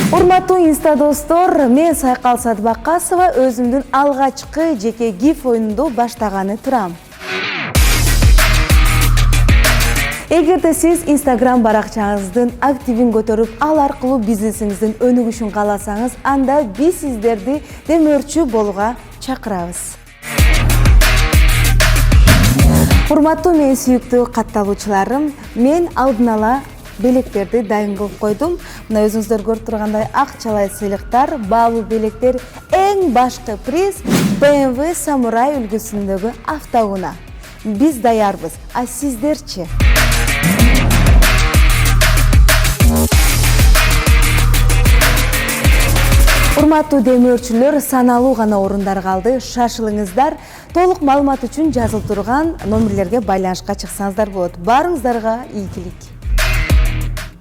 Урматтуу инста достор, мен Сайкал Садбакасова өзүмдүн алгачкы жеке гиф оюнду баштаганы турам. Эгерде сиз Instagram баракчаңыздын активин көтөрүп, ал аркылуу бизнесиңиздин өнүгүшүн кааласаңыз, анда биз сиздерди демөөрчү болууга чакырабыз. Урматтуу мен сүйүктүү катталуучуларым, мен алдын ала белектерди дайын кылып койдум. Мына өзүңүздөр көрүп тургандай акчалай сыйлыктар, баалуу белектер, эң башкы приз BMW Samurai үлгүсүндөгү автоунаа. Биз даярбыз, а сиздерчи? Урматтуу демөөрчүлөр, саналуу гана орундар калды. Шашылыңыздар. Толук маалымат үчүн жазылып турган номерлерге байланышка чыксаңыздар болот. Барыңыздарга ийгилик.